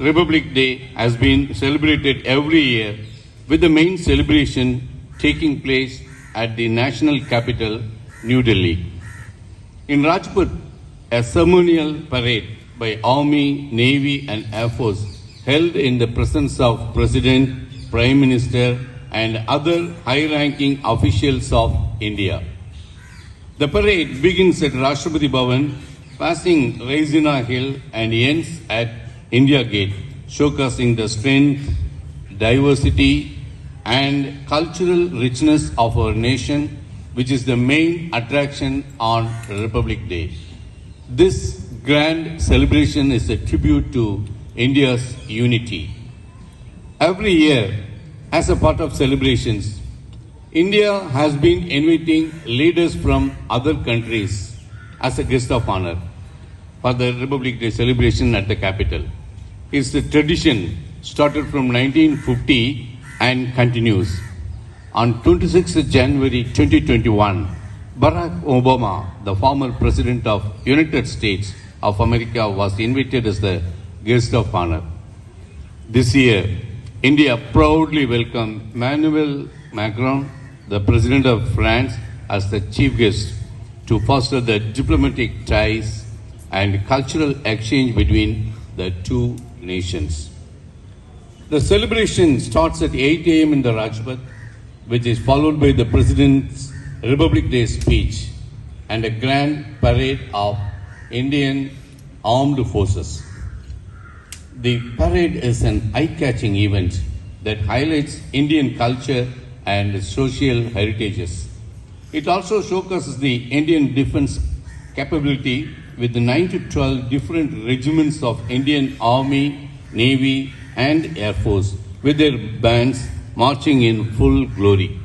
Republic Day has been celebrated every year with the main celebration taking place at the national capital, New Delhi. In Rajpath, a ceremonial parade by Army, Navy and Air Force held in the presence of President, Prime Minister and other high-ranking officials of India. The parade begins at Rashtrapati Bhavan, passing Raisina Hill and ends at India Gate, showcasing the strength, diversity and cultural richness of our nation, which is the main attraction on Republic Day. This grand celebration is a tribute to India's unity. Every year, as a part of celebrations, India has been inviting leaders from other countries as a guest of honor for the Republic Day celebration at the capital. It's a tradition started from 1950 and continues. On 26th January 2021, Barack Obama, the former President of United States of America, was invited as the guest of honor. This year, India proudly welcomed Emmanuel Macron, the President of France, as the chief guest to foster the diplomatic ties and cultural exchange between the two nations. The celebration starts at 8 a.m. in the Rajpath, which is followed by the President's Republic Day speech and a grand parade of Indian Armed Forces. The parade is an eye-catching event that highlights Indian culture and social heritages. It also showcases the Indian defense capability with the 9 to 12 different regiments of Indian Army, Navy and Air Force with their bands marching in full glory.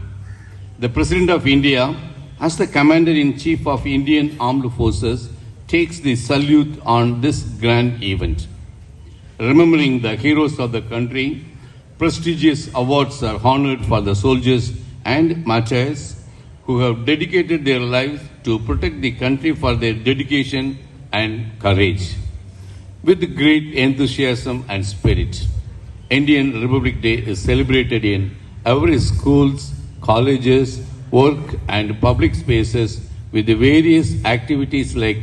The President of India, as the Commander-in-Chief of Indian Armed Forces, takes the salute on this grand event. Remembering the heroes of the country, prestigious awards are honored for the soldiers and martyrs who have dedicated their lives to protect the country for their dedication and courage. With great enthusiasm and spirit, Indian Republic Day is celebrated in every schools, colleges, work and public spaces with the various activities like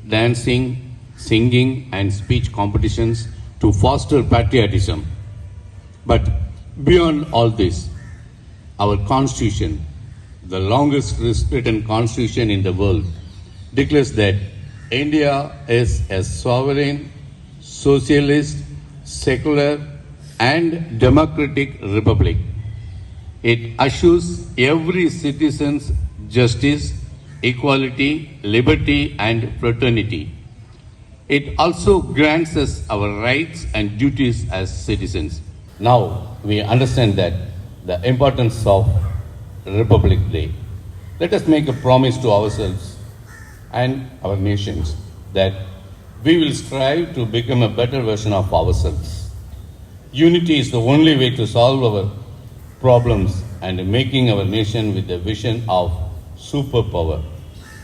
dancing, singing and speech competitions to foster patriotism. But beyond all this, our Constitution, the longest written Constitution in the world, declares that India is a sovereign, socialist, secular and democratic republic. It assures every citizen's justice, equality, liberty and fraternity. It also grants us our rights and duties as citizens. Now we understand that the importance of Republic Day. Let us make a promise to ourselves and our nations that we will strive to become a better version of ourselves. Unity is the only way to solve our problems and making our nation with a vision of superpower.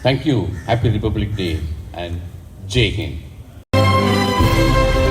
Thank you. Happy Republic Day and Jai Hind.